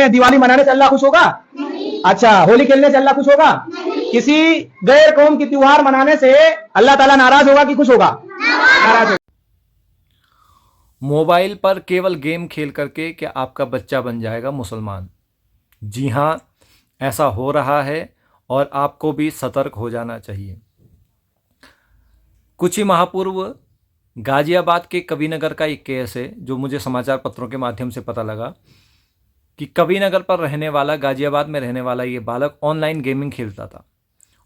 से दिवाली मनाने से अल्लाह खुश होगा? अच्छा, होली खेलने से अल्लाह खुश होगा? किसी गैर कौम की त्योहार मनाने से अल्लाह ताला नाराज होगा कि खुश होगा? नाराज होगा। मोबाइल पर केवल गेम खेल करके क्या आपका बच्चा बन जाएगा मुसलमान? जी हाँ, ऐसा हो रहा है और आपको भी सतर्क हो जाना चाहिए। कुछ ही माह पूर्व गाजियाबाद के कबीरनगर का एक केस है जो मुझे समाचार पत्रों के माध्यम से पता लगा कि कबीरनगर पर रहने वाला, गाजियाबाद में रहने वाला ये बालक ऑनलाइन गेमिंग खेलता था।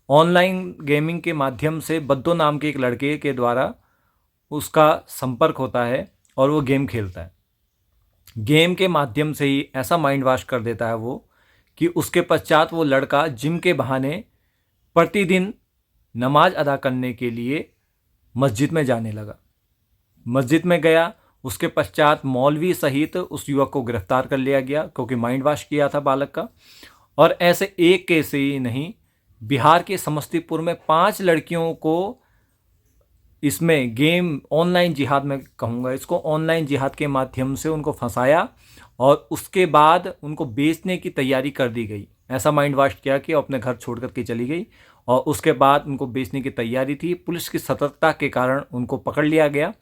ऑनलाइन गेमिंग के माध्यम से बद्दो नाम के एक लड़के के द्वारा उसका संपर्क होता है और वो गेम खेलता है। गेम के माध्यम से ही ऐसा माइंड वॉश कर देता है वो कि उसके पश्चात वो लड़का जिम के बहाने प्रतिदिन नमाज अदा करने के लिए मस्जिद में जाने लगा। मस्जिद में गया, उसके पश्चात मौलवी सहित उस युवक को गिरफ्तार कर लिया गया क्योंकि माइंड वॉश किया था बालक का। और ऐसे एक केस ही नहीं, बिहार के समस्तीपुर में 5 लड़कियों को इसमें गेम ऑनलाइन जिहाद में कहूँगा इसको, ऑनलाइन जिहाद के माध्यम से उनको फंसाया और उसके बाद उनको बेचने की तैयारी कर दी गई। ऐसा माइंड वॉश किया कि अपने घर छोड़ कर के चली गई और उसके बाद उनको बेचने की तैयारी थी। पुलिस की सतर्कता के कारण उनको पकड़ लिया गया।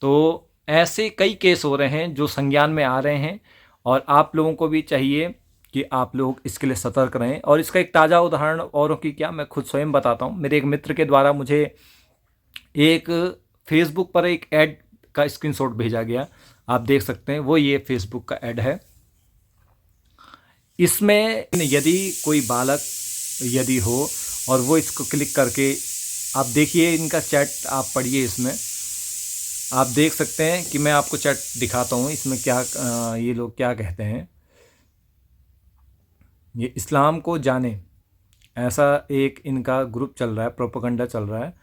तो ऐसे कई केस हो रहे हैं जो संज्ञान में आ रहे हैं और आप लोगों को भी चाहिए कि आप लोग इसके लिए सतर्क रहें। और इसका एक ताज़ा उदाहरण औरों की क्या, मैं खुद स्वयं बताता हूँ। मेरे एक मित्र के द्वारा मुझे एक फेसबुक पर एक ऐड का स्क्रीनशॉट भेजा गया, आप देख सकते हैं, वो ये फेसबुक का ऐड है। इसमें यदि कोई बालक यदि हो और वो इसको क्लिक करके, आप देखिए इनका चैट, आप पढ़िए, इसमें आप देख सकते हैं कि मैं आपको चैट दिखाता हूँ इसमें क्या ये लोग क्या कहते हैं। ये इस्लाम को जाने, ऐसा एक इनका ग्रुप चल रहा है, प्रोपेगेंडा चल रहा है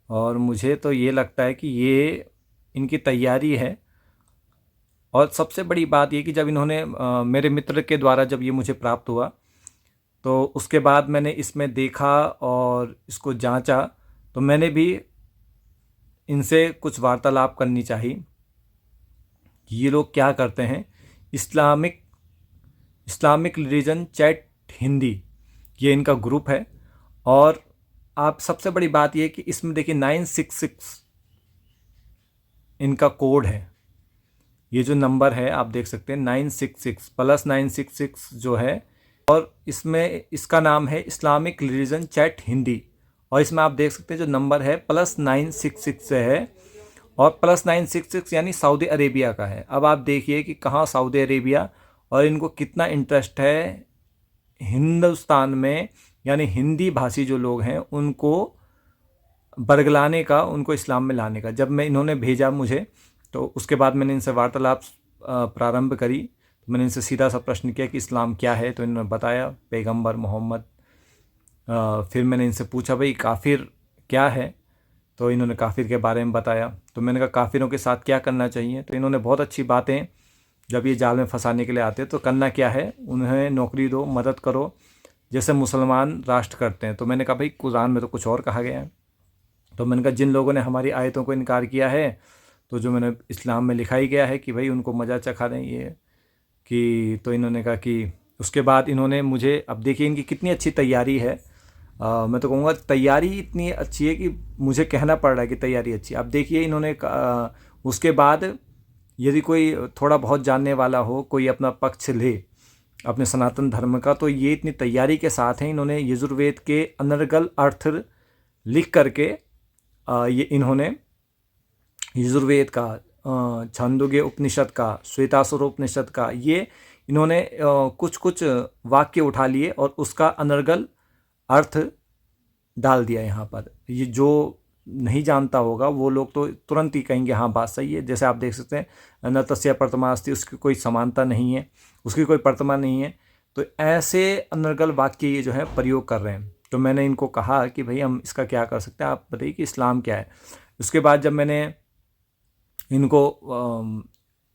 और मुझे तो ये लगता है कि ये इनकी तैयारी है। और सबसे बड़ी बात ये कि जब इन्होंने मेरे मित्र के द्वारा जब ये मुझे प्राप्त हुआ तो उसके बाद मैंने इसमें देखा और इसको जांचा, तो मैंने भी इनसे कुछ वार्तालाप करनी चाहिए। ये लोग क्या करते हैं, इस्लामिक रिलीजन चैट हिंदी, ये इनका ग्रुप है। और आप सबसे बड़ी बात ये कि इसमें देखिए 966 इनका कोड है। ये जो नंबर है आप देख सकते हैं 966 प्लस 966 जो है, और इसमें इसका नाम है इस्लामिक रिलीजन चैट हिंदी। और इसमें आप देख सकते हैं जो नंबर है प्लस 966 से है और प्लस 966 यानी सऊदी अरेबिया का है। अब आप देखिए कि कहाँ सऊदी अरेबिया, और इनको कितना इंटरेस्ट है हिंदुस्तान में, यानी हिंदी भाषी जो लोग हैं उनको बरगलाने का, उनको इस्लाम में लाने का। जब मैं इन्होंने भेजा मुझे तो उसके बाद मैंने इनसे वार्तालाप प्रारंभ करी। तो मैंने इनसे सीधा सा प्रश्न किया कि इस्लाम क्या है, तो इन्होंने बताया पैगंबर मोहम्मद। फिर मैंने इनसे पूछा भाई काफिर क्या है, तो इन्होंने काफिर के बारे में बताया। तो मैंने कहा काफिरों के साथ क्या करना चाहिए, तो इन्होंने बहुत अच्छी बातें, जब ये जाल में फंसाने के लिए आते हैं तो करना क्या है, उन्हें नौकरी दो, मदद करो, जैसे मुसलमान राष्ट्र करते हैं। तो मैंने कहा भाई कुरान में तो कुछ और कहा गया है। तो मैंने कहा जिन लोगों ने हमारी आयतों को इनकार किया है, तो जो मैंने इस्लाम में लिखा ही गया है कि भाई उनको मज़ा चखा दें ये कि। तो इन्होंने कहा कि उसके बाद इन्होंने मुझे, अब देखिए इनकी कितनी अच्छी तैयारी है। मैं तो कहूँगा तैयारी इतनी अच्छी है कि मुझे कहना पड़ रहा है कि तैयारी अच्छी। अब देखिए इन्होंने उसके बाद यदि कोई थोड़ा बहुत जानने वाला हो, कोई अपना पक्ष ले अपने सनातन धर्म का, तो ये इतनी तैयारी के साथ हैं। इन्होंने यजुर्वेद के अनर्गल अर्थ लिख करके ये इन्होंने यजुर्वेद का, छांदोग्य उपनिषद का, श्वेतासुर उपनिषद का, ये इन्होंने कुछ कुछ वाक्य उठा लिए और उसका अनर्गल अर्थ डाल दिया यहाँ पर। ये जो नहीं जानता होगा वो लोग तो तुरंत ही कहेंगे हाँ बात सही है। जैसे आप देख सकते हैं न तस्य प्रतिमा अस्ति, उसकी कोई समानता नहीं है, उसकी कोई प्रतिमा नहीं है। तो ऐसे अनर्गल वाक्य ये जो है प्रयोग कर रहे हैं। तो मैंने इनको कहा कि भाई हम इसका क्या कर सकते हैं, आप बताइए कि इस्लाम क्या है। उसके बाद जब मैंने इनको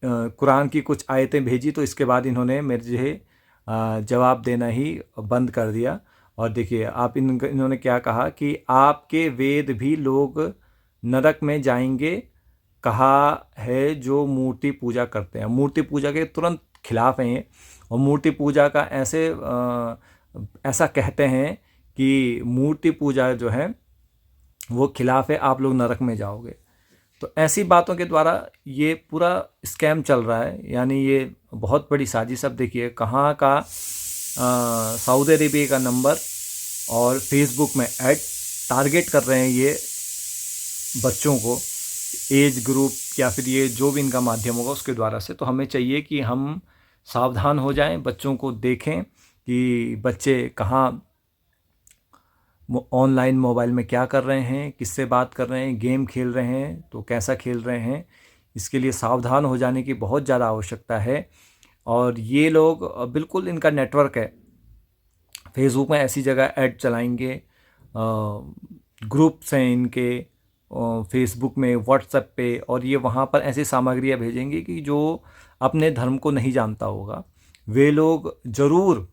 कुरान की कुछ आयतें भेजी तो इसके बाद इन्होंने मेरे जो है जवाब देना ही बंद कर दिया। और देखिए आप इन्होंने क्या कहा कि आपके वेद भी लोग नरक में जाएंगे कहा है जो मूर्ति पूजा करते हैं। मूर्ति पूजा के तुरंत खिलाफ हैं ये। और मूर्ति पूजा का ऐसा कहते हैं कि मूर्ति पूजा जो है वो खिलाफ है, आप लोग नरक में जाओगे। तो ऐसी बातों के द्वारा ये पूरा स्कैम चल रहा है, यानी ये बहुत बड़ी साजिश। अब देखिए कहाँ का सऊदी अरेबिया का नंबर और फेसबुक में ऐड टारगेट कर रहे हैं ये बच्चों को, एज ग्रुप या फिर ये जो भी इनका माध्यम होगा उसके द्वारा से। तो हमें चाहिए कि हम सावधान हो जाएं, बच्चों को देखें कि बच्चे कहाँ ऑनलाइन मोबाइल में क्या कर रहे हैं, किससे बात कर रहे हैं, गेम खेल रहे हैं तो कैसा खेल रहे हैं। इसके लिए सावधान हो जाने की बहुत ज़्यादा आवश्यकता है। और ये लोग बिल्कुल इनका नेटवर्क है, फेसबुक में ऐसी जगह ऐड चलाएंगे, ग्रुप्स हैं इनके फेसबुक में, व्हाट्सएप पे, और ये वहाँ पर ऐसी सामग्रियाँ भेजेंगे कि जो अपने धर्म को नहीं जानता होगा वे लोग ज़रूर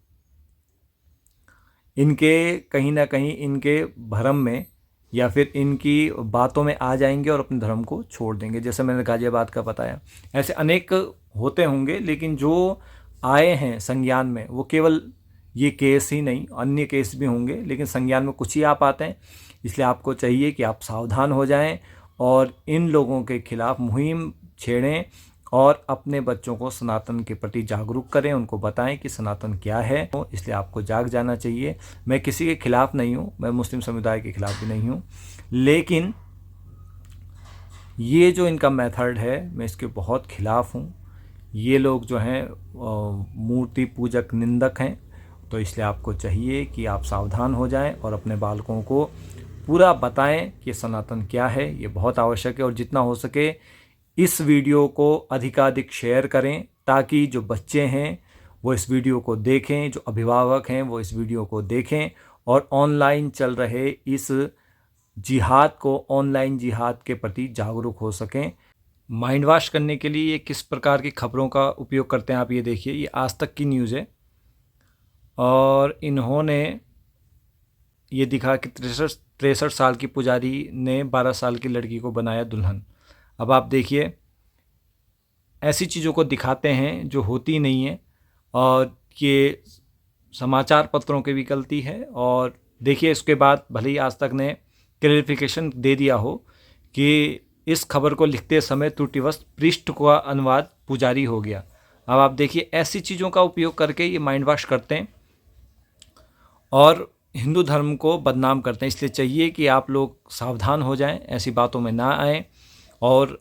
इनके कहीं ना कहीं इनके भरम में या फिर इनकी बातों में आ जाएंगे और अपने धर्म को छोड़ देंगे। जैसे मैंने गाजियाबाद का बताया, ऐसे अनेक होते होंगे, लेकिन जो आए हैं संज्ञान में वो केवल ये केस ही नहीं, अन्य केस भी होंगे, लेकिन संज्ञान में कुछ ही आ पाते हैं। इसलिए आपको चाहिए कि आप सावधान हो जाएं और इन लोगों के खिलाफ मुहिम छेड़ें और अपने बच्चों को सनातन के प्रति जागरूक करें, उनको बताएं कि सनातन क्या है। इसलिए आपको जाग जाना चाहिए। मैं किसी के खिलाफ नहीं हूँ, मैं मुस्लिम समुदाय के खिलाफ भी नहीं हूँ, लेकिन ये जो इनका मेथड है मैं इसके बहुत खिलाफ हूँ। ये लोग जो हैं मूर्ति पूजक निंदक हैं। तो इसलिए आपको चाहिए कि आप सावधान हो जाएं और अपने बालकों को पूरा बताएं कि सनातन क्या है। ये बहुत आवश्यक है और जितना हो सके इस वीडियो को अधिकाधिक शेयर करें ताकि जो बच्चे हैं वो इस वीडियो को देखें, जो अभिभावक हैं वो इस वीडियो को देखें और ऑनलाइन चल रहे इस जिहाद को, ऑनलाइन जिहाद के प्रति जागरूक हो सकें। माइंड वॉश करने के लिए ये किस प्रकार की खबरों का उपयोग करते हैं आप ये देखिए। ये आज तक की न्यूज़ है और इन्होंने ये दिखा कि 63 साल की पुजारी ने 12 साल की लड़की को बनाया दुल्हन। अब आप देखिए ऐसी चीज़ों को दिखाते हैं जो होती नहीं है और ये समाचार पत्रों की भी गलती है। और देखिए इसके बाद भले ही आज तक ने क्लैरिफिकेशन दे दिया हो कि इस खबर को लिखते समय त्रुटिवश पृष्ठ का अनुवाद पुजारी हो गया। अब आप देखिए ऐसी चीज़ों का उपयोग करके ये माइंड वॉश करते हैं और हिंदू धर्म को बदनाम करते हैं। इसलिए चाहिए कि आप लोग सावधान हो जाएं, ऐसी बातों में ना आएँ और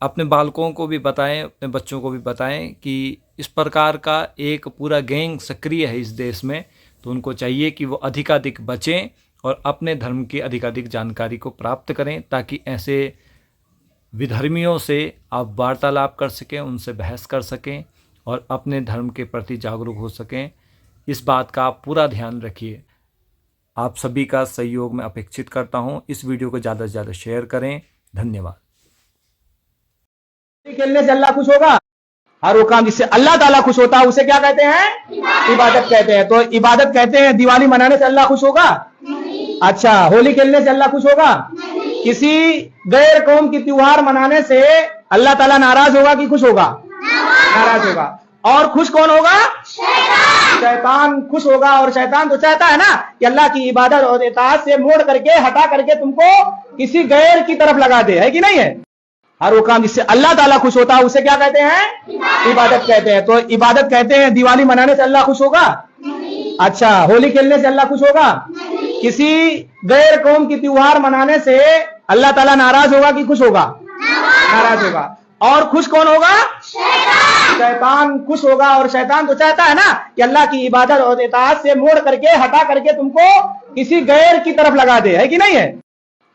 अपने बालकों को भी बताएं, अपने बच्चों को भी बताएं कि इस प्रकार का एक पूरा गैंग सक्रिय है इस देश में। तो उनको चाहिए कि वो अधिकाधिक बचें और अपने धर्म की अधिकाधिक जानकारी को प्राप्त करें ताकि ऐसे विधर्मियों से आप वार्तालाप कर सकें, उनसे बहस कर सकें और अपने धर्म के प्रति जागरूक हो सकें। इस बात का आप पूरा ध्यान रखिए। आप सभी का सहयोग मैं अपेक्षित करता हूं। इस वीडियो को ज़्यादा से ज़्यादा शेयर करें। धन्यवाद। खेलने से अल्लाह खुश होगा। हर वो काम जिससे अल्लाह ताला खुश होता है उसे क्या कहते हैं? इबादत कहते हैं। तो इबादत कहते हैं। दिवाली मनाने से अल्लाह खुश होगा? अच्छा, होली खेलने से अल्लाह खुश होगा? किसी गैर कौम की त्योहार मनाने से अल्लाह ताला नाराज होगा कि खुश होगा? नाराज होगा। और खुश कौन होगा? शैतान खुश होगा। और शैतान तो चाहता है ना कि अल्लाह की इबादत और इताअत से मोड़ करके, हटा करके तुमको किसी गैर की तरफ लगा दे, है कि नहीं है? हर वो काम जिससे अल्लाह ताला खुश होता है उसे क्या कहते हैं? इबादत कहते हैं। तो इबादत कहते हैं। दिवाली मनाने से अल्लाह खुश होगा? अच्छा, होली खेलने से अल्लाह खुश होगा? किसी गैर कौम की त्योहार मनाने से अल्लाह ताला नाराज होगा कि खुश होगा? नाराज होगा। और खुश कौन होगा? शैतान खुश होगा। और शैतान तो चाहता है ना कि अल्लाह की इबादत और इताअत से मोड़ करके, हटा करके तुमको किसी गैर की तरफ लगा दे, है कि नहीं है?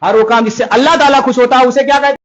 हर वो काम जिससे अल्लाह ताला खुश होता है उसे क्या कहते हैं?